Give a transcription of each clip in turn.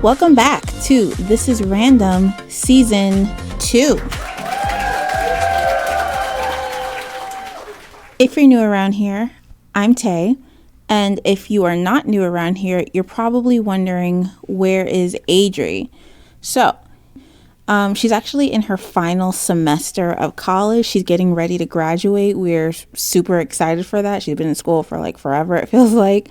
Welcome back to This is Random Season 2. If you're new around here, I'm Tay. And if you are not new around here, you're probably wondering, where is Adri? So, she's actually in her final semester of college. She's getting ready to graduate. We're super excited for that. She's been in school for like forever, it feels like.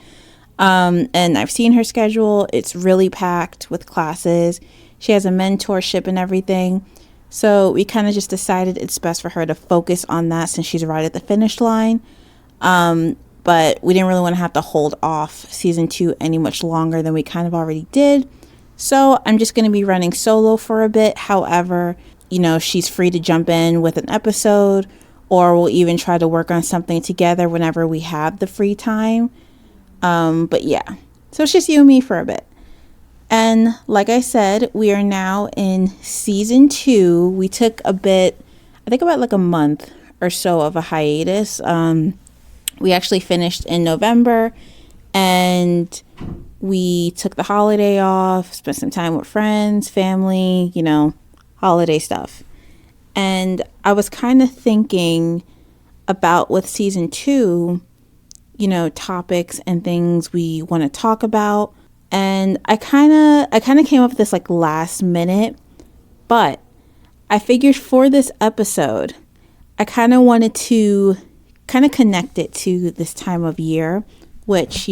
And I've seen her schedule. It's really packed with classes. She has a mentorship and everything. So we kind of just decided it's best for her to focus on that since she's right at the finish line. But we didn't really want to have to hold off season 2 any much longer than we kind of already did. So I'm just going to be running solo for a bit. However, she's free to jump in with an episode, or we'll even try to work on something together whenever we have the free time. But yeah, so it's just you and me for a bit. And like I said, we are now in season 2. We took a bit, I think about like a month or so of a hiatus. We actually finished in November, and we took the holiday off, spent some time with friends, family, holiday stuff. And I was kind of thinking about with season 2, topics and things we want to talk about. And I kind of came up with this like last minute, but I figured for this episode, I kind of wanted to kind of connect it to this time of year, which,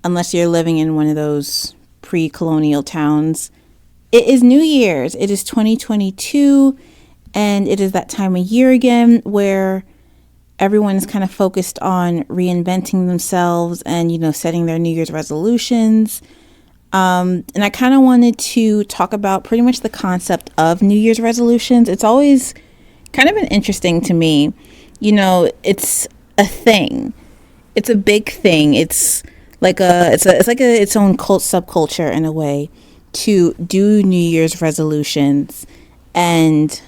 unless you're living in one of those pre-colonial towns, it is New Year's. It is 2022, and it is that time of year again where everyone is kind of focused on reinventing themselves and, setting their New Year's resolutions. And I kind of wanted to talk about pretty much the concept of New Year's resolutions. It's always kind of been interesting to me. It's a thing. It's a big thing. It's like its own cult subculture in a way to do New Year's resolutions and,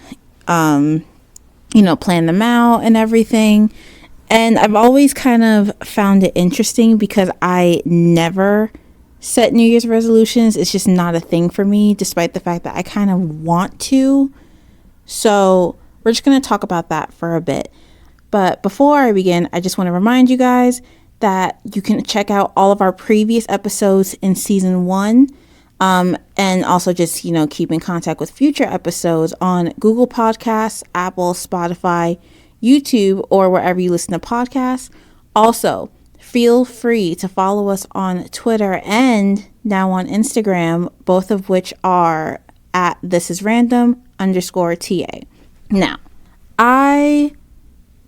plan them out and everything. And I've always kind of found it interesting because I never set New Year's resolutions. It's just not a thing for me, despite the fact that I kind of want to. So we're just going to talk about that for a bit. But before I begin, I just want to remind you guys that you can check out all of our previous episodes in season 1. And also just, keep in contact with future episodes on Google Podcasts, Apple, Spotify, YouTube, or wherever you listen to podcasts. Also, feel free to follow us on Twitter and now on Instagram, both of which are at thisisrandom_TA. Now, I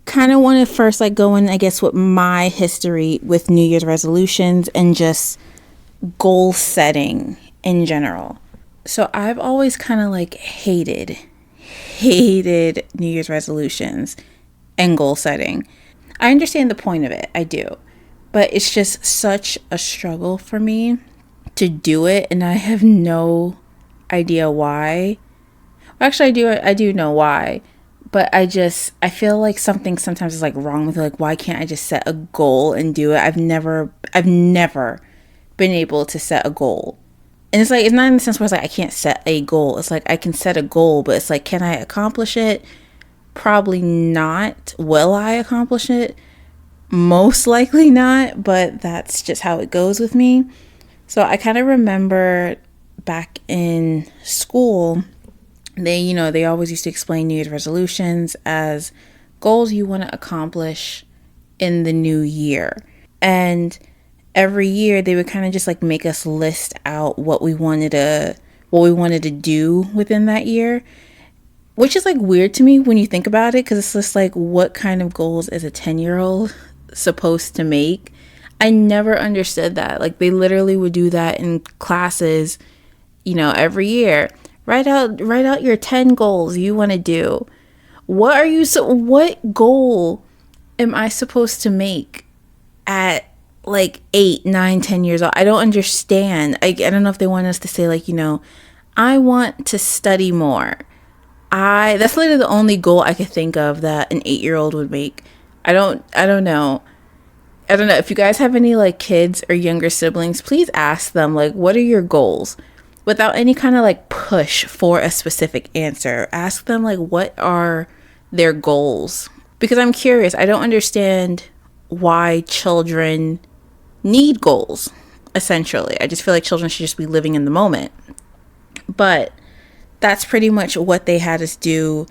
kind of want to first go in, I guess, with my history with New Year's resolutions and just goal setting in general. So I've always kind of hated New Year's resolutions and goal setting. I understand the point of it, I do, but it's just such a struggle for me to do it, and I have no idea why. Well, actually, I do know why, but I feel like something sometimes is wrong with it. Why can't I just set a goal and do it? I've never been able to set a goal. And it's not in the sense where I can't set a goal. It's I can set a goal, but it's can I accomplish it? Probably not. Will I accomplish it? Most likely not, but that's just how it goes with me. So I kind of remember back in school, they always used to explain New Year's resolutions as goals you want to accomplish in the new year. And every year they would kind of just make us list out what we wanted to do within that year, which is weird to me when you think about it, because it's just what kind of goals is a 10-year-old supposed to make? I never understood that. They literally would do that in classes, every year. Write out your 10 goals you want to do. What goal am I supposed to make at 8, 9, 10 years old? I don't understand. I don't know if they want us to say I want to study more. That's literally the only goal I could think of that an 8-year-old would make. I don't know. I don't know if you guys have any like kids or younger siblings, please ask them like, what are your goals? Without any kind of like push for a specific answer. Ask them like, what are their goals? Because I'm curious. I don't understand why children need goals, essentially. I just feel like children should just be living in the moment. But that's pretty much what they had us do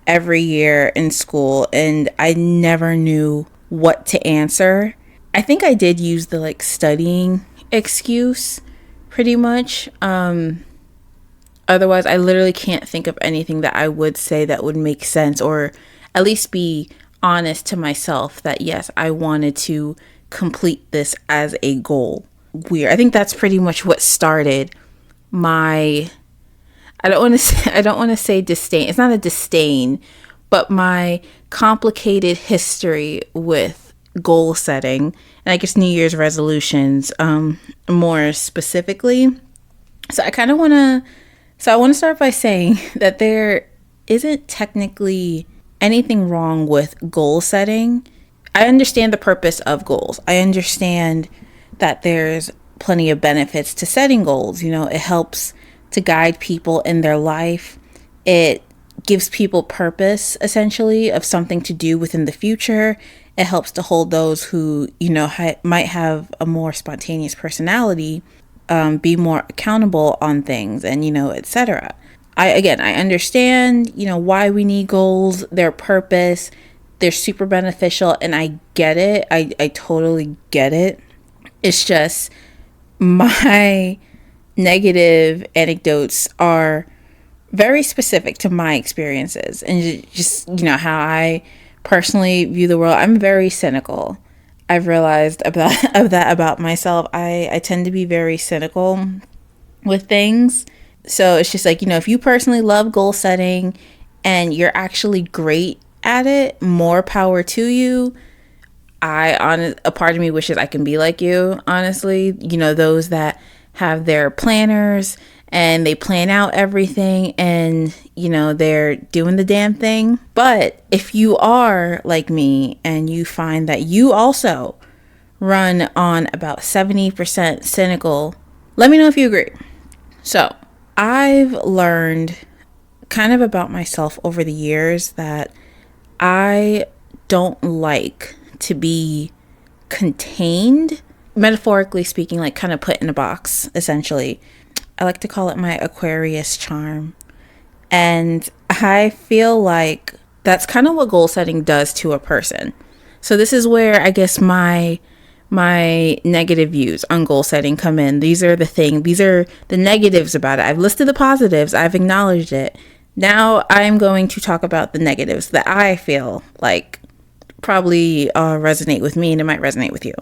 every year in school, and I never knew what to answer. I think I did use the like studying excuse pretty much. Otherwise, I literally can't think of anything that I would say that would make sense, or at least be honest to myself that yes, I wanted to complete this as a goal. Weird. I think that's pretty much what started my, I don't want to say disdain. It's not a disdain, but my complicated history with goal setting, and I guess New Year's resolutions, more specifically. So I want to start by saying that there isn't technically anything wrong with goal setting. I understand the purpose of goals. I understand that there's plenty of benefits to setting goals. You know, it helps to guide people in their life. It gives people purpose, essentially, of something to do within the future. It helps to hold those who, you know, might have a more spontaneous personality, be more accountable on things, and, you know, etc. I understand, you know, why we need goals, their purpose. They're super beneficial, and I get it. I totally get it. It's just my negative anecdotes are very specific to my experiences, and just, you know, how I personally view the world. I'm very cynical. I've realized about myself. I tend to be very cynical with things. So it's just like, you know, if you personally love goal setting and you're actually great at it, more power to you. A part of me wishes I can be like you, honestly. You know, those that have their planners and they plan out everything, and, you know, they're doing the damn thing. But if you are like me and you find that you also run on about 70% cynical, let me know if you agree. So I've learned kind of about myself over the years that I don't like to be contained, metaphorically speaking, like kind of put in a box, essentially. I like to call it my Aquarius charm. And I feel like that's kind of what goal setting does to a person. So this is where I guess my negative views on goal setting come in. These are the negatives about it. I've listed the positives, I've acknowledged it. Now I'm going to talk about the negatives that I feel like probably resonate with me, and it might resonate with you.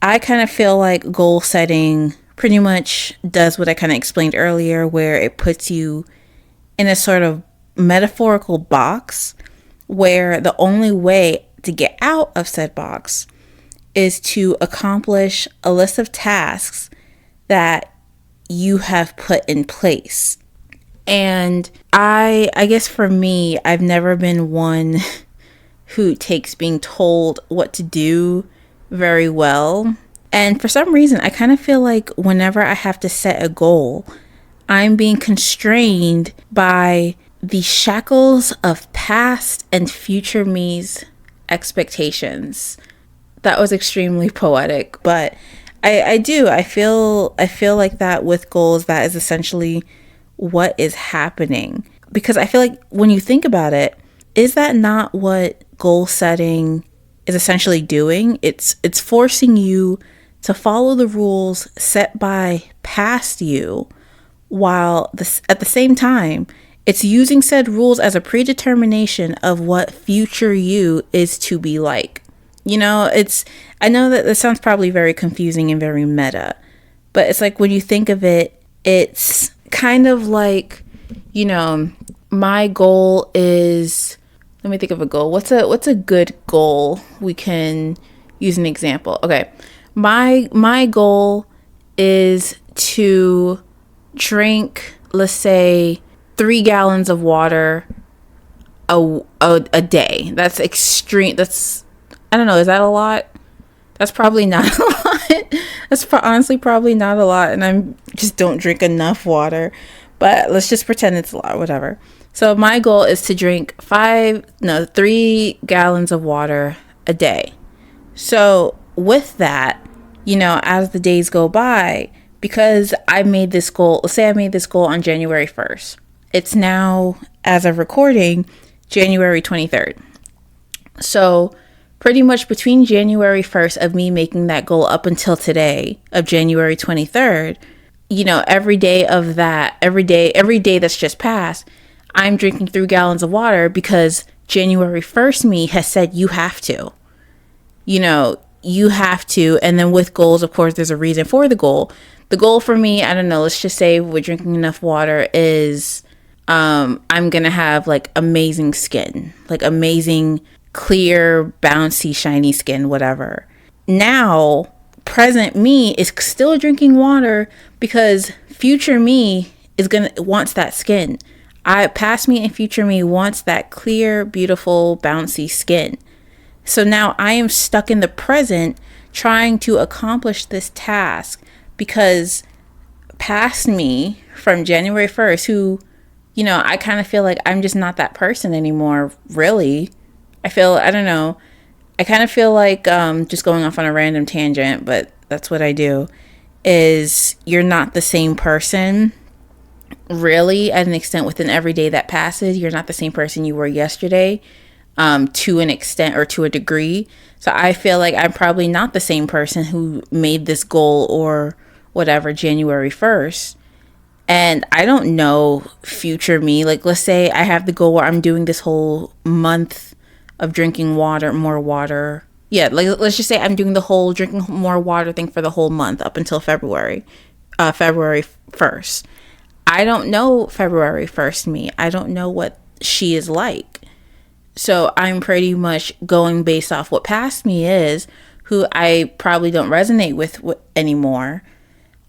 I kind of feel like goal setting pretty much does what I kind of explained earlier, where it puts you in a sort of metaphorical box where the only way to get out of said box is to accomplish a list of tasks that you have put in place. And I guess for me, I've never been one who takes being told what to do very well. And for some reason, I kind of feel like whenever I have to set a goal, I'm being constrained by the shackles of past and future me's expectations. That was extremely poetic, but I feel like that with goals, that is essentially what is happening. Because I feel like when you think about it, is that not what goal setting is essentially doing? It's forcing you to follow the rules set by past you, while at the same time, it's using said rules as a predetermination of what future you is to be like. You know, I know that this sounds probably very confusing and very meta, but it's like when you think of it, it's kind of like, you know, my goal is, let me think of a goal. What's a good goal? We can use an example. Okay. My goal is to drink, let's say, 3 gallons of water a day. That's extreme. I don't know. Is that a lot? That's probably not a lot. Honestly probably not a lot, and I'm just don't drink enough water. But let's just pretend it's a lot, whatever. So my goal is to drink 3 gallons of water a day. So with that, as the days go by, because I made this goal, let's say I made this goal on January 1st. It's now, as of recording, January 23rd. So pretty much between January 1st of me making that goal up until today of January 23rd, every day of that, every day that's just passed, I'm drinking 3 gallons of water because January 1st me has said you have to. You have to. And then with goals, of course, there's a reason for the goal. The goal for me, I don't know, let's just say with drinking enough water is I'm going to have like amazing skin, like amazing, clear, bouncy, shiny skin, whatever. Now, present me is still drinking water because future me wants that skin. Past me and future me wants that clear, beautiful, bouncy skin. So now I am stuck in the present trying to accomplish this task because past me from January 1st, who, I kind of feel like I'm just not that person anymore, really. I don't know. I kind of feel like just going off on a random tangent, but that's what I do, is you're not the same person, really, at an extent within every day that passes. You're not the same person you were yesterday. To an extent or to a degree. So I feel like I'm probably not the same person who made this goal or whatever January 1st. And I don't know future me. Like, let's say I have the goal where I'm doing this whole month of drinking more water. Yeah, like let's just say I'm doing the whole drinking more water thing for the whole month up until February 1st. I don't know February 1st me. I don't know what she is like. So I'm pretty much going based off what past me is, who I probably don't resonate with anymore,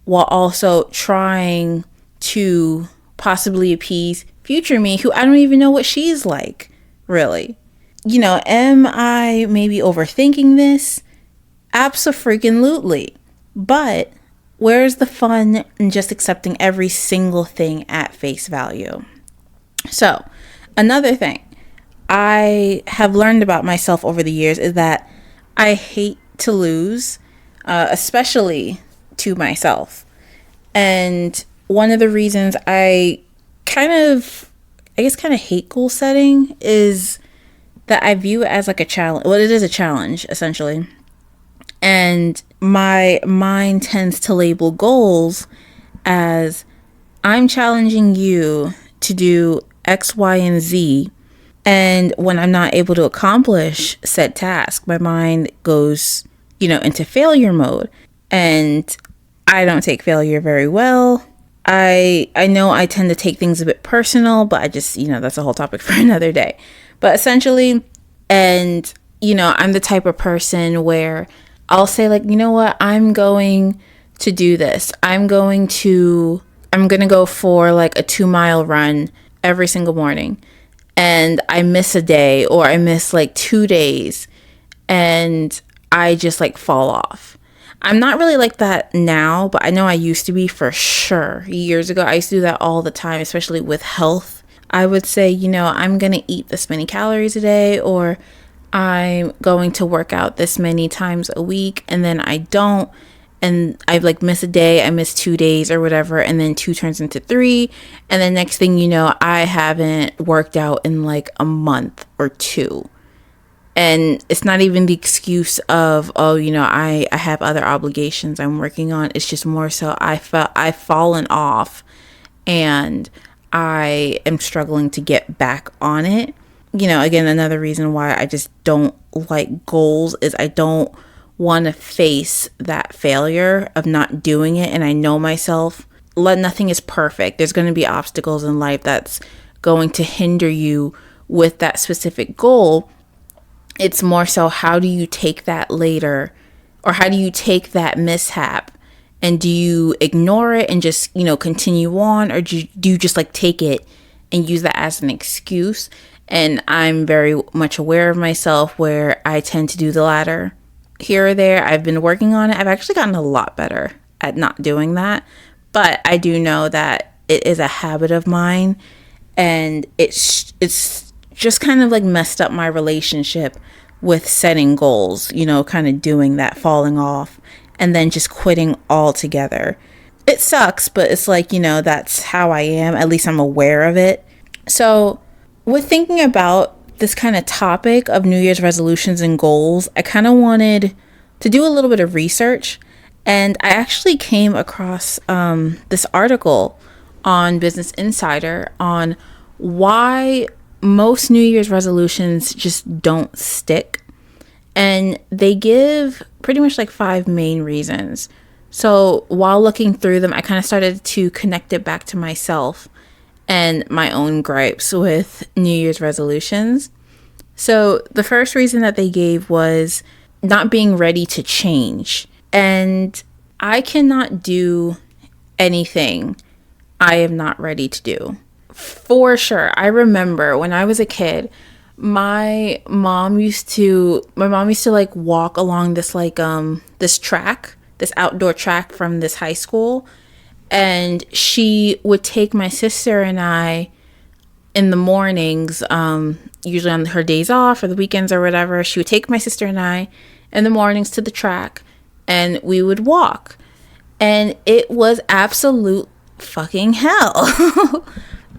while also trying to possibly appease future me, who I don't even know what she's like, really. Am I maybe overthinking this? Abso-freaking-lutely. But where's the fun in just accepting every single thing at face value? So, another thing I have learned about myself over the years is that I hate to lose, especially to myself. And one of the reasons I kind of hate goal setting is that I view it as like a challenge. Well, it is a challenge, essentially. And my mind tends to label goals as I'm challenging you to do X, Y, and Z. And when I'm not able to accomplish said task, my mind goes, into failure mode. And I don't take failure very well. I know I tend to take things a bit personal, but I just, that's a whole topic for another day. But essentially, I'm the type of person where I'll say like, you know what, I'm going to do this. I'm going to go for like a 2-mile run every single morning. And I miss a day or I miss like 2 days and I just like fall off. I'm not really like that now, but I know I used to be for sure. Years ago, I used to do that all the time, especially with health. I would say, I'm going to eat this many calories a day or I'm going to work out this many times a week and then I don't. And I like miss a day, I miss 2 days or whatever, and then 2 turns into 3. And then next thing you know, I haven't worked out in like a month or 2. And it's not even the excuse of, I have other obligations I'm working on. It's just more so I've fallen off and I am struggling to get back on it. Again, another reason why I just don't like goals is I don't want to face that failure of not doing it. And I know myself, nothing is perfect. There's going to be obstacles in life that's going to hinder you with that specific goal. It's more so, how do you take that later, or how do you take that mishap, and do you ignore it and just, continue on, or do you just like take it and use that as an excuse? And I'm very much aware of myself where I tend to do the latter. here or there. I've been working on it. I've actually gotten a lot better at not doing that. But I do know that it is a habit of mine, and it's just kind of like messed up my relationship with setting goals, kind of doing that, falling off, and then just quitting altogether. It sucks, but it's like, that's how I am. At least I'm aware of it. So with thinking about this kind of topic of New Year's resolutions and goals, I kind of wanted to do a little bit of research. And I actually came across this article on Business Insider on why most New Year's resolutions just don't stick. And they give pretty much like 5 main reasons. So while looking through them, I kind of started to connect it back to myself and my own gripes with New Year's resolutions. So the first reason that they gave was not being ready to change. And I cannot do anything I am not ready to do. For sure. I remember when I was a kid, my mom used to like walk along this this track, this outdoor track from this high school, and she would take my sister and I in the mornings, usually on her days off or the weekends or whatever. She would take my sister and I in the mornings to the track, and we would walk, and it was absolute fucking hell.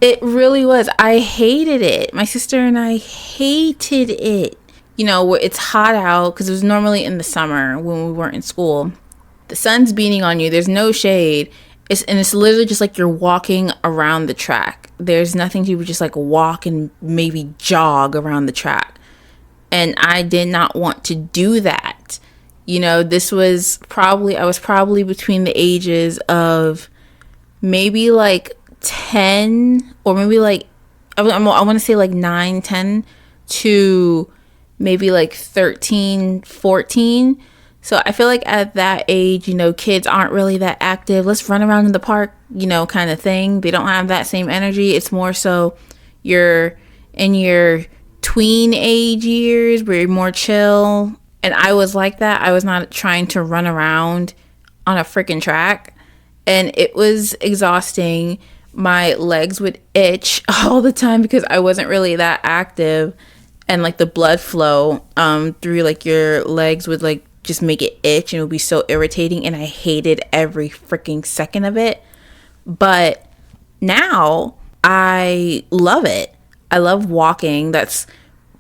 It really was. I hated it. My sister and I hated it. Where it's hot out, because it was normally in the summer when we weren't in school. The sun's beating on you. There's no shade. It's literally just like you're walking around the track. There's nothing to just like walk and maybe jog around the track. And I did not want to do that. I was probably between the ages of maybe like 10 or maybe like, I want to say like 9, 10 to maybe like 13, 14. So I feel like at that age, kids aren't really that active. Let's run around in the park, kind of thing. They don't have that same energy. It's more so you're in your tween age years where you're more chill. And I was like that. I was not trying to run around on a freaking track. And it was exhausting. My legs would itch all the time because I wasn't really that active. And like the blood flow through like your legs would like just make it itch, and it would be so irritating, and I hated every freaking second of it. But now I love it. I love walking. That's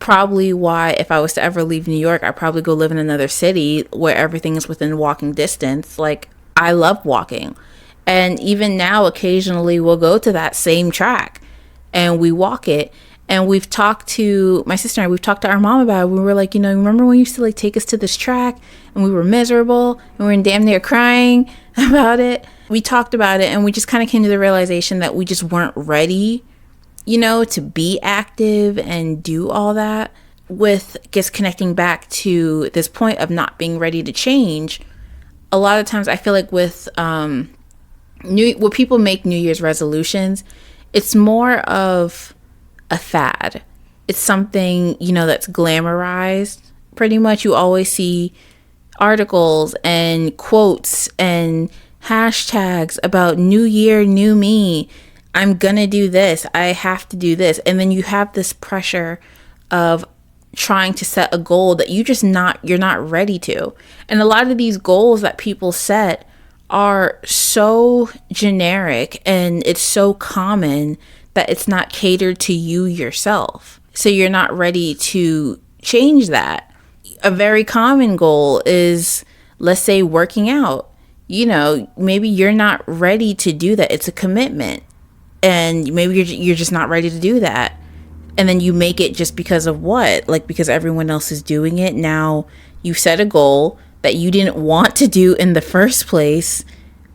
probably why if I was to ever leave New York, I'd probably go live in another city where everything is within walking distance. Like, I love walking. And even now, occasionally we'll go to that same track and we walk it. And we've talked to my sister and I, we've talked to our mom about it. We were like, remember when you used to like take us to this track and we were miserable and we were damn near crying about it? We talked about it, and we just kind of came to the realization that we just weren't ready, to be active and do all that. With just connecting back to this point of not being ready to change, a lot of times I feel like with when people make New Year's resolutions, it's more of a fad. It's something, that's glamorized. Pretty much you always see articles and quotes and hashtags about New Year, new me. I'm gonna do this. I have to do this. And then you have this pressure of trying to set a goal that you're not ready to. And a lot of these goals that people set are so generic and it's so common that it's not catered to you yourself. So you're not ready to change that. A very common goal is, let's say, working out. Maybe you're not ready to do that. It's a commitment. And maybe you're just not ready to do that. And then you make it just because of what? Like, because everyone else is doing it. Now you set a goal that you didn't want to do in the first place,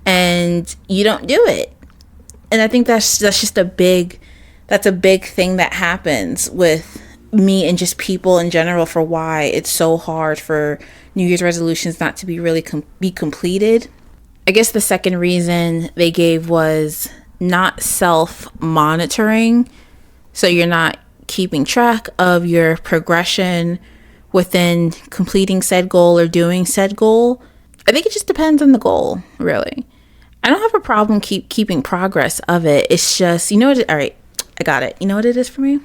and you don't do it. And I think that's a big thing that happens with me and just people in general, for why it's so hard for New Year's resolutions not to be really be completed. I guess the second reason they gave was not self-monitoring. So you're not keeping track of your progression within completing said goal or doing said goal. I think it just depends on the goal, really. I don't have a problem keeping progress of it. It's just, you know what? All right, I got it. You know what it is for me?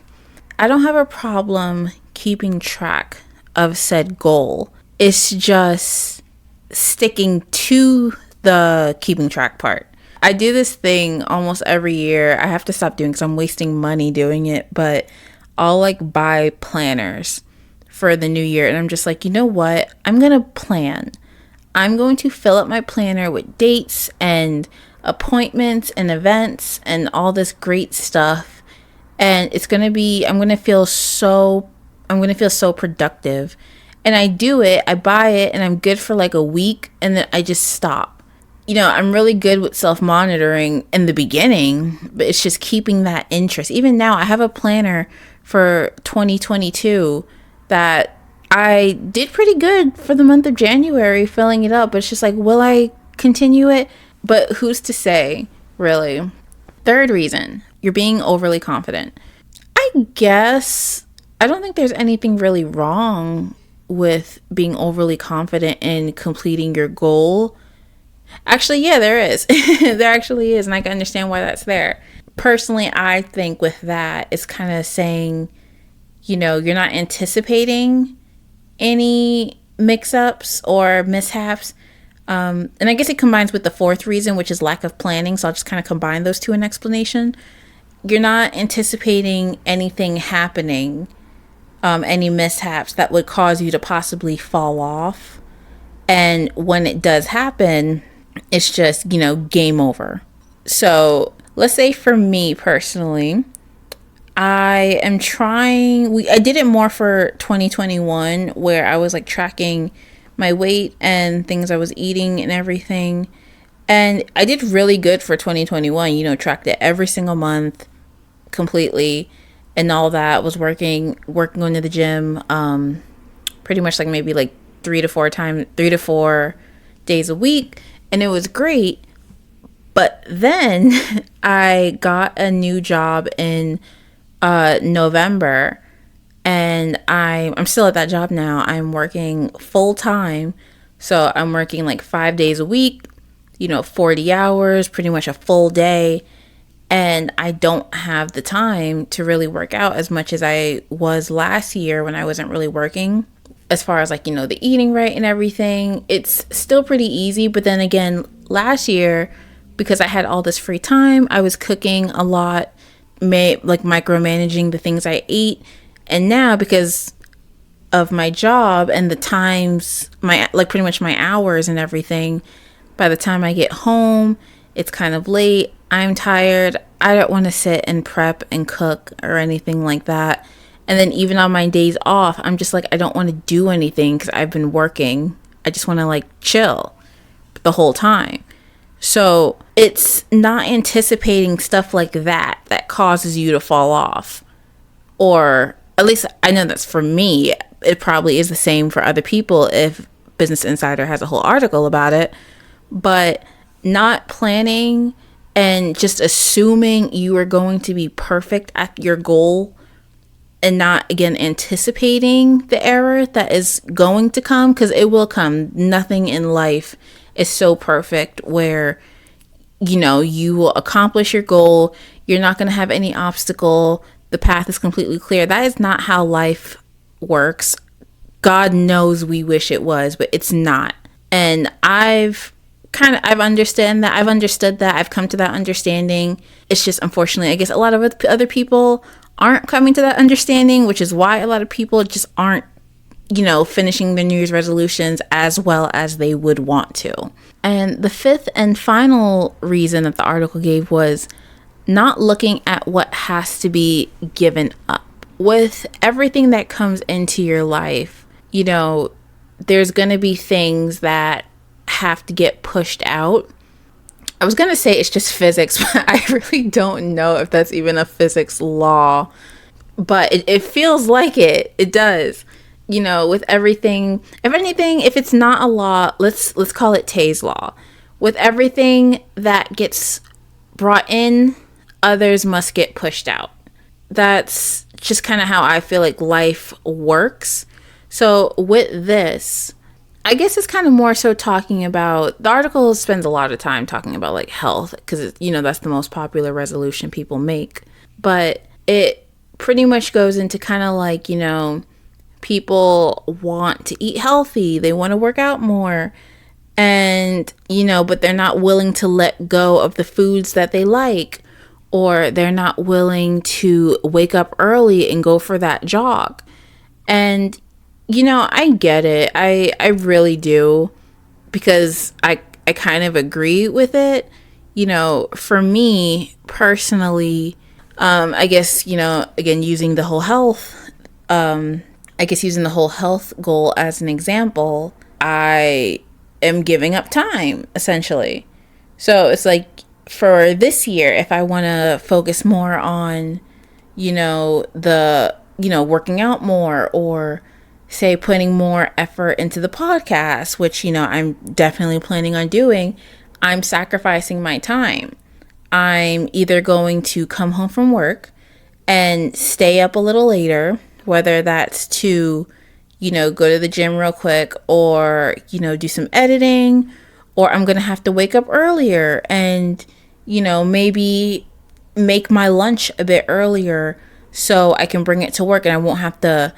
I don't have a problem keeping track of said goal. It's just sticking to the keeping track part. I do this thing almost every year. I have to stop doing because I'm wasting money doing it, but I'll like buy planners for the new year. And I'm just like, you know what? I'm going to plan. I'm going to fill up my planner with dates and appointments and events and all this great stuff. And it's going to be, I'm going to feel so productive. And I do it, I buy it, and I'm good for like a week, and then I just stop. You know, I'm really good with self-monitoring in the beginning, but it's just keeping that interest. Even now, I have a planner for 2022 that I did pretty good for the month of January filling it up. But it's just like, will I continue it? But who's to say, really? Third reason, you're being overly confident. I guess I don't think there's anything really wrong with being overly confident in completing your goal. Actually, yeah, there is. There actually is, and I can understand why that's there. Personally, I think with that, it's kind of saying, you know, you're not anticipating any mix-ups or mishaps. And I guess it combines with the fourth reason, which is lack of planning. So I'll just kind of combine those two in explanation. You're not anticipating anything happening, any mishaps that would cause you to possibly fall off. And when it does happen, it's just, you know, game over. So let's say for me personally, I did it more for 2021 where I was like tracking my weight and things I was eating and everything. And I did really good for 2021, you know, tracked it every single month completely and all that. Was working going to the gym pretty much like maybe like 3 to 4 days a week, and it was great. But then I got a new job in November, and I'm still at that job now. I'm working full time, so I'm working like 5 days a week, you know, 40 hours, pretty much a full day. And I don't have the time to really work out as much as I was last year when I wasn't really working. As far as like, you know, the eating right and everything, it's still pretty easy. But then again, last year, because I had all this free time, I was cooking a lot, like micromanaging the things I ate. And now because of my job and the times, pretty much my hours and everything, by the time I get home, it's kind of late. I'm tired. I don't want to sit and prep and cook or anything like that. And then even on my days off, I'm just like, I don't want to do anything because I've been working. I just want to like chill the whole time. So it's not anticipating stuff like that causes you to fall off. Or at least I know that's for me. It probably is the same for other people if Business Insider has a whole article about it. But not planning and just assuming you are going to be perfect at your goal and not, again, anticipating the error that is going to come, because it will come. Nothing in life is so perfect where, you know, you will accomplish your goal. You're not going to have any obstacle. The path is completely clear. That is not how life works. God knows we wish it was, but it's not. And I've understood that. I've come to that understanding. It's just, unfortunately, I guess a lot of other people aren't coming to that understanding, which is why a lot of people just aren't, you know, finishing their New Year's resolutions as well as they would want to. And the fifth and final reason that the article gave was not looking at what has to be given up. With everything that comes into your life, you know, there's going to be things that have to get pushed out. I was going to say it's just physics, but I really don't know if that's even a physics law. But it feels like it. It does. You know, with everything, if anything, if it's not a law, let's call it Tay's law. With everything that gets brought in, others must get pushed out. That's just kind of how I feel like life works. So with this, I guess it's kind of more so talking about, the article spends a lot of time talking about like health, because, that's the most popular resolution people make. But it pretty much goes into kind of like, people want to eat healthy, they want to work out more, and, but they're not willing to let go of the foods that they like, or they're not willing to wake up early and go for that jog. And I get it. I really do, because I kind of agree with it. For me personally, I guess, again, using the whole health, using the whole health goal as an example, I am giving up time, essentially. So it's like, for this year, if I want to focus more on, working out more, or say putting more effort into the podcast, which, I'm definitely planning on doing, I'm sacrificing my time. I'm either going to come home from work and stay up a little later, whether that's to, go to the gym real quick, or, do some editing, or I'm going to have to wake up earlier and, maybe make my lunch a bit earlier so I can bring it to work and I won't have to,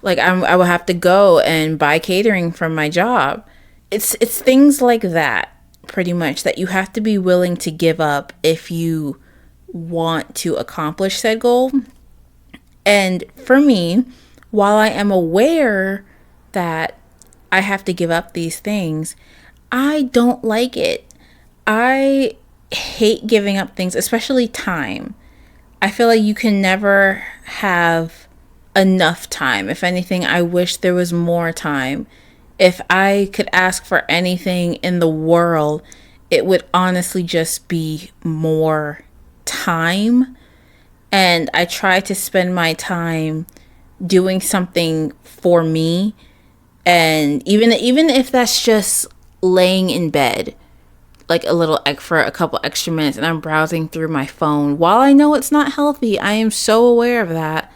I will have to go and buy catering from my job. It's things like that, pretty much, that you have to be willing to give up if you want to accomplish said goal. And for me, while I am aware that I have to give up these things, I don't like it. I hate giving up things, especially time. I feel like you can never have enough time. If anything, I wish there was more time. If I could ask for anything in the world, it would honestly just be more time. And I try to spend my time doing something for me. And even if that's just laying in bed, like for a couple extra minutes, and I'm browsing through my phone, while I know it's not healthy, I am so aware of that.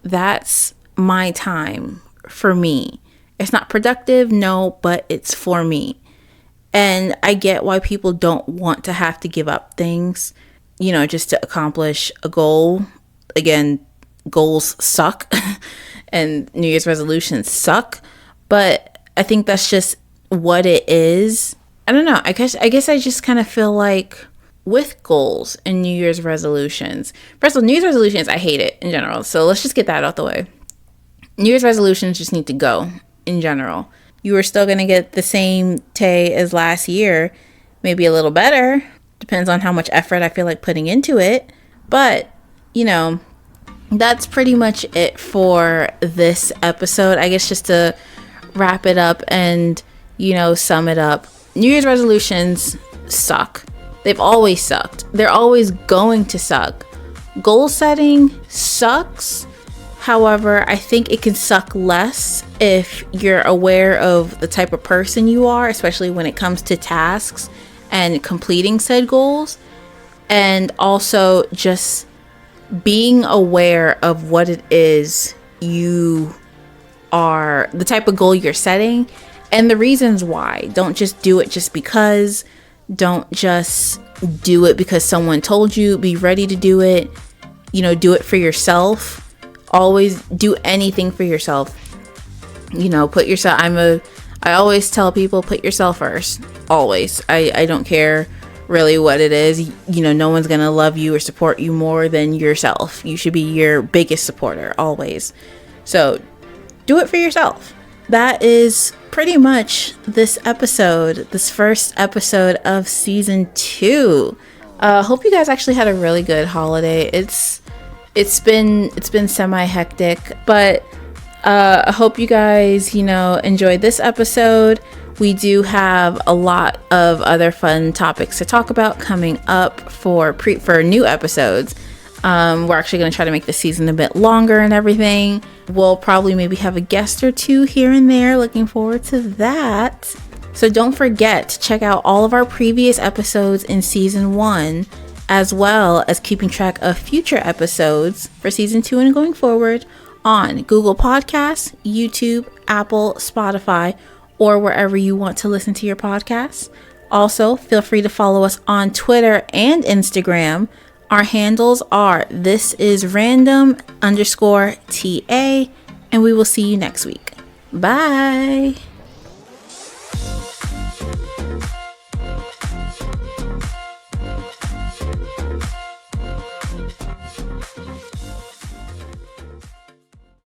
That's my time for me. It's not productive, no, but it's for me. And I get why people don't want to have to give up things, just to accomplish a goal. Again, goals suck and New Year's resolutions suck, but I think that's just what it is. I don't know. I guess I just kind of feel like with goals and New Year's resolutions, first of all, New Year's resolutions, I hate it in general. So let's just get that out the way. New Year's resolutions just need to go in general. You are still going to get the same Tay as last year, maybe a little better. Depends on how much effort I feel like putting into it. But, that's pretty much it for this episode. I guess just to wrap it up and, sum it up. New Year's resolutions suck. They've always sucked. They're always going to suck. Goal setting sucks. However, I think it can suck less if you're aware of the type of person you are, especially when it comes to tasks and completing said goals. And also just being aware of what it is you are, the type of goal you're setting, and the reasons why. Don't just do it just because. Don't just do it because someone told you. Be ready to do it. Do it for yourself. Always do anything for yourself. Put yourself, I always tell people, put yourself first. Always. I don't care really what it is. No one's going to love you or support you more than yourself. You should be your biggest supporter, always. So do it for yourself. That is pretty much this first episode of season 2. Hope you guys actually had a really good holiday. It's been semi hectic, but I hope you guys enjoyed this episode. We do have a lot of other fun topics to talk about coming up for new episodes. We're actually going to try to make the season a bit longer and everything. We'll probably maybe have a guest or two here and there. Looking forward to that. So don't forget to check out all of our previous episodes in season 1, as well as keeping track of future episodes for season 2 and going forward on Google Podcasts, YouTube, Apple, Spotify, or wherever you want to listen to your podcasts. Also, feel free to follow us on Twitter and Instagram. Our handles are thisisrandom_TA, and we will see you next week. Bye.